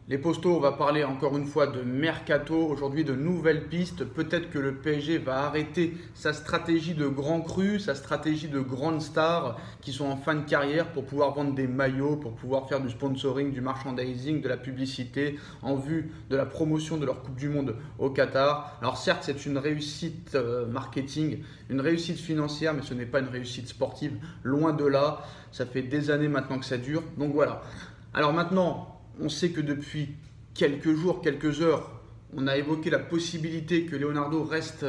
Les Postaux, on va parler encore une fois de mercato, aujourd'hui de nouvelles pistes. Peut-être que le PSG va arrêter sa stratégie de grand cru, sa stratégie de grandes stars qui sont en fin de carrière pour pouvoir vendre des maillots, pour pouvoir faire du sponsoring, du merchandising, de la publicité en vue de la promotion de leur Coupe du Monde au Qatar. Alors certes, c'est une réussite marketing, une réussite financière, mais ce n'est pas une réussite sportive, loin de là. Ça fait des années maintenant que ça dure. Donc voilà. Alors maintenant, on sait que depuis quelques jours, quelques heures, on a évoqué la possibilité que Leonardo reste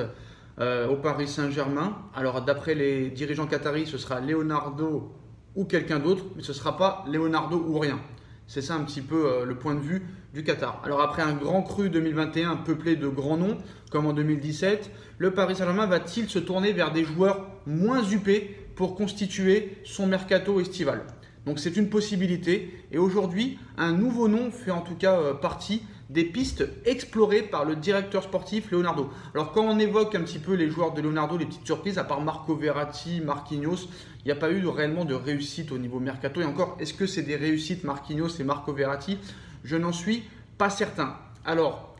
au Paris Saint-Germain. Alors d'après les dirigeants qataris, ce sera Leonardo ou quelqu'un d'autre, mais ce ne sera pas Leonardo ou rien. C'est ça un petit peu le point de vue du Qatar. Alors après un grand cru 2021 peuplé de grands noms, comme en 2017, le Paris Saint-Germain va-t-il se tourner vers des joueurs moins huppés pour constituer son mercato estival ? Donc c'est une possibilité et aujourd'hui un nouveau nom fait en tout cas partie des pistes explorées par le directeur sportif Leonardo. Alors quand on évoque un petit peu les joueurs de Leonardo, les petites surprises, à part Marco Verratti, Marquinhos, il n'y a pas eu réellement de réussite au niveau mercato. Et encore, est-ce que c'est des réussites Marquinhos et Marco Verratti? Je n'en suis pas certain. Alors,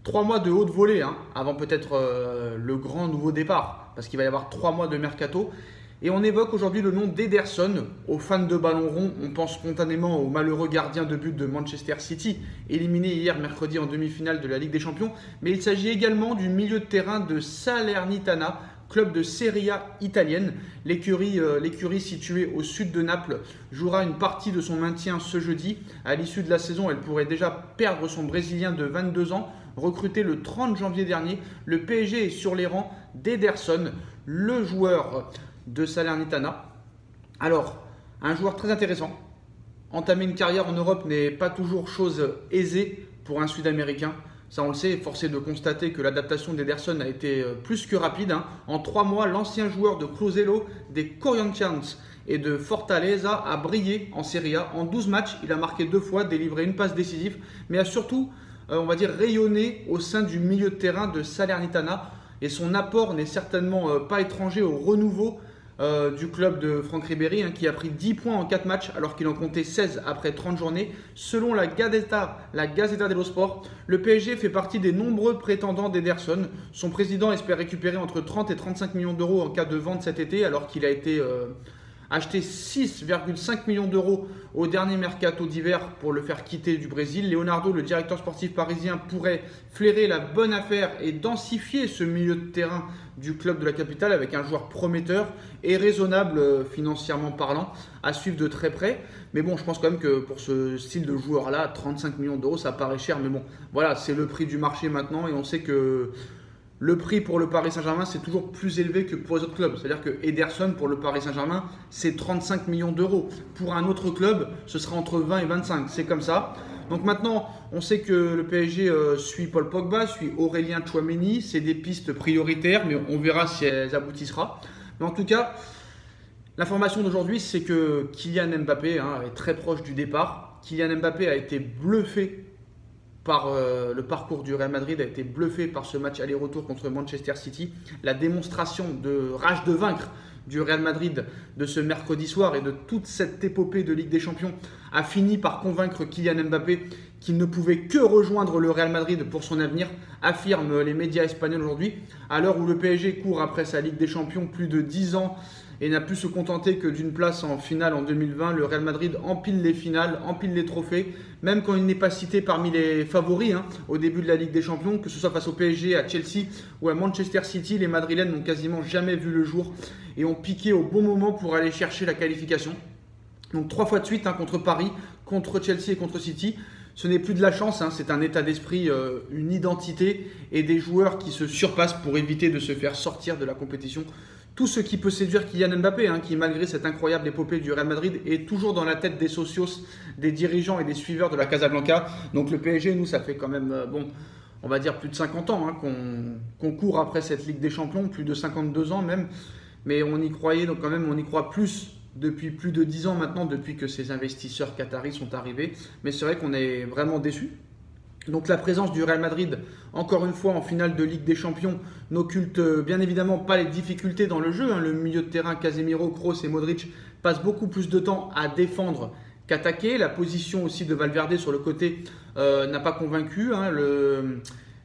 3 mois de haute volée avant peut-être le grand nouveau départ, parce qu'il va y avoir 3 mois de mercato. Et on évoque aujourd'hui le nom d'Ederson. Aux fans de ballon rond, on pense spontanément au malheureux gardien de but de Manchester City, éliminé hier mercredi en demi-finale de la Ligue des Champions. Mais il s'agit également du milieu de terrain de Salernitana, club de Serie A italienne. L'écurie située au sud de Naples jouera une partie de son maintien ce jeudi. À l'issue de la saison, elle pourrait déjà perdre son Brésilien de 22 ans, recruté le 30 janvier dernier. Le PSG est sur les rangs d'Ederson, le joueur de Salernitana. Alors, un joueur très intéressant. Entamer une carrière en Europe n'est pas toujours chose aisée pour un Sud-Américain. Ça, on le sait, forcé de constater que l'adaptation d'Ederson a été plus que rapide. En 3 mois, l'ancien joueur de Cruzeiro, des Corinthians et de Fortaleza a brillé en Serie A. En 12 matchs, il a marqué 2 fois, délivré une passe décisive, mais a surtout, on va dire, rayonné au sein du milieu de terrain de Salernitana. Et son apport n'est certainement pas étranger au renouveau du club de Franck Ribéry qui a pris 10 points en 4 matchs alors qu'il en comptait 16 après 30 journées. Selon la Gazzetta dello Sport, le PSG fait partie des nombreux prétendants d'Ederson. Son président espère récupérer entre 30 et 35 millions d'euros en cas de vente cet été alors qu'il a été acheté 6,5 millions d'euros au dernier mercato d'hiver pour le faire quitter du Brésil. Leonardo, le directeur sportif parisien, pourrait flairer la bonne affaire et densifier ce milieu de terrain du club de la capitale avec un joueur prometteur et raisonnable financièrement parlant à suivre de très près. Mais bon, je pense quand même que pour ce style de joueur-là, 35 millions d'euros, ça paraît cher. Mais bon, voilà, c'est le prix du marché maintenant et on sait que le prix pour le Paris Saint-Germain, c'est toujours plus élevé que pour les autres clubs. C'est-à-dire que Ederson, pour le Paris Saint-Germain, c'est 35 millions d'euros. Pour un autre club, ce sera entre 20 et 25. C'est comme ça. Donc maintenant, on sait que le PSG suit Paul Pogba, suit Aurélien Tchouaméni. C'est des pistes prioritaires, mais on verra si elles aboutissera. Mais en tout cas, l'information d'aujourd'hui, c'est que Kylian Mbappé est très proche du départ. Kylian Mbappé a été bluffé par le parcours du Real Madrid, a été bluffé par ce match aller-retour contre Manchester City. La démonstration de rage de vaincre du Real Madrid de ce mercredi soir et de toute cette épopée de Ligue des Champions a fini par convaincre Kylian Mbappé qu'il ne pouvait que rejoindre le Real Madrid pour son avenir, affirment les médias espagnols aujourd'hui. À l'heure où le PSG court après sa Ligue des Champions plus de 10 ans et n'a pu se contenter que d'une place en finale en 2020, le Real Madrid empile les finales, empile les trophées, même quand il n'est pas cité parmi les favoris au début de la Ligue des Champions, que ce soit face au PSG, à Chelsea ou à Manchester City, les Madrilènes n'ont quasiment jamais vu le jour et ont piqué au bon moment pour aller chercher la qualification. Donc 3 fois de suite contre Paris, contre Chelsea et contre City. Ce n'est plus de la chance, c'est un état d'esprit, une identité et des joueurs qui se surpassent pour éviter de se faire sortir de la compétition. Tout ce qui peut séduire Kylian Mbappé, qui malgré cette incroyable épopée du Real Madrid est toujours dans la tête des socios, des dirigeants et des suiveurs de la Casablanca. Donc le PSG, nous, ça fait quand même, on va dire plus de 50 ans qu'on court après cette Ligue des Champions, plus de 52 ans même. Mais on y croyait, donc quand même, on y croit plus depuis plus de 10 ans maintenant, depuis que ces investisseurs qataris sont arrivés. Mais c'est vrai qu'on est vraiment déçus. Donc la présence du Real Madrid, encore une fois en finale de Ligue des Champions, n'occulte bien évidemment pas les difficultés dans le jeu. Le milieu de terrain Casemiro, Kroos et Modric passent beaucoup plus de temps à défendre qu'attaquer. La position aussi de Valverde sur le côté n'a pas convaincu. Hein.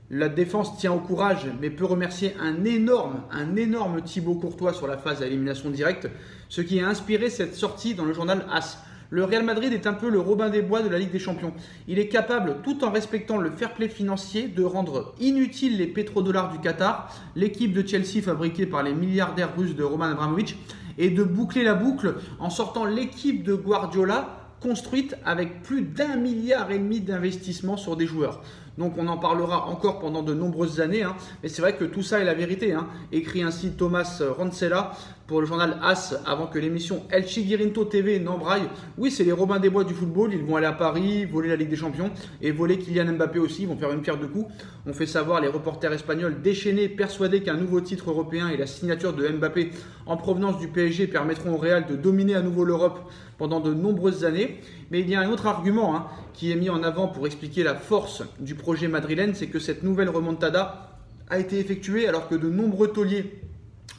La défense tient au courage, mais peut remercier un énorme Thibaut Courtois sur la phase à élimination directe, ce qui a inspiré cette sortie dans le journal AS. Le Real Madrid est un peu le Robin des Bois de la Ligue des Champions. Il est capable, tout en respectant le fair play financier, de rendre inutiles les pétrodollars du Qatar, l'équipe de Chelsea fabriquée par les milliardaires russes de Roman Abramovich, et de boucler la boucle en sortant l'équipe de Guardiola construite avec plus d'1,5 milliard d'investissement sur des joueurs. Donc on en parlera encore pendant de nombreuses années, hein. Mais c'est vrai que tout ça est la vérité, hein. Écrit ainsi Thomas Rancella pour le journal AS avant que l'émission El Chiguirinto TV n'embraille. Oui, c'est les Robins des Bois du football, ils vont aller à Paris, voler la Ligue des Champions et voler Kylian Mbappé aussi, ils vont faire une pierre deux coups. On fait savoir les reporters espagnols déchaînés, persuadés qu'un nouveau titre européen et la signature de Mbappé en provenance du PSG permettront au Real de dominer à nouveau l'Europe pendant de nombreuses années. Mais il y a un autre argument, hein, qui est mis en avant pour expliquer la force du projet madrilène, c'est que cette nouvelle remontada a été effectuée alors que de nombreux tauliers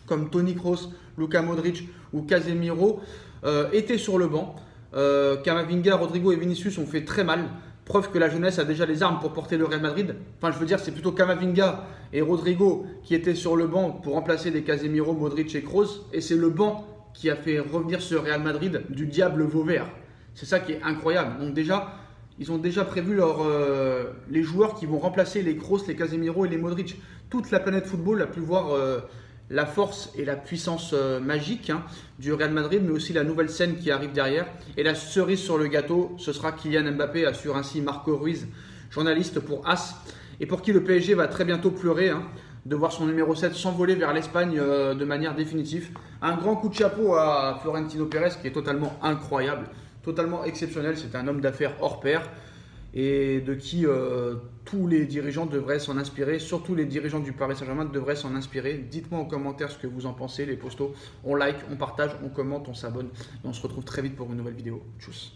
comme Toni Kroos, Luka Modric ou Casemiro étaient sur le banc. Camavinga, Rodrigo et Vinicius ont fait très mal. Preuve que la jeunesse a déjà les armes pour porter le Real Madrid. Enfin, je veux dire, c'est plutôt Camavinga et Rodrigo qui étaient sur le banc pour remplacer des Casemiro, Modric et Kroos. Et c'est le banc qui a fait revenir ce Real Madrid du diable Vauvert. C'est ça qui est incroyable. Donc déjà, ils ont déjà prévu les joueurs qui vont remplacer les Kroos, les Casemiro et les Modric. Toute la planète football a pu voir la force et la puissance magique, hein, du Real Madrid, mais aussi la nouvelle scène qui arrive derrière. Et la cerise sur le gâteau, ce sera Kylian Mbappé, assure ainsi Marco Ruiz, journaliste pour AS, et pour qui le PSG va très bientôt pleurer, hein, de voir son numéro 7 s'envoler vers l'Espagne de manière définitive. Un grand coup de chapeau à Florentino Pérez qui est totalement incroyable, totalement exceptionnel. C'est un homme d'affaires hors pair et de qui tous les dirigeants devraient s'en inspirer, surtout les dirigeants du Paris Saint-Germain devraient s'en inspirer. Dites-moi en commentaire ce que vous en pensez, les postos. On like, on partage, on commente, on s'abonne et on se retrouve très vite pour une nouvelle vidéo. Tchuss.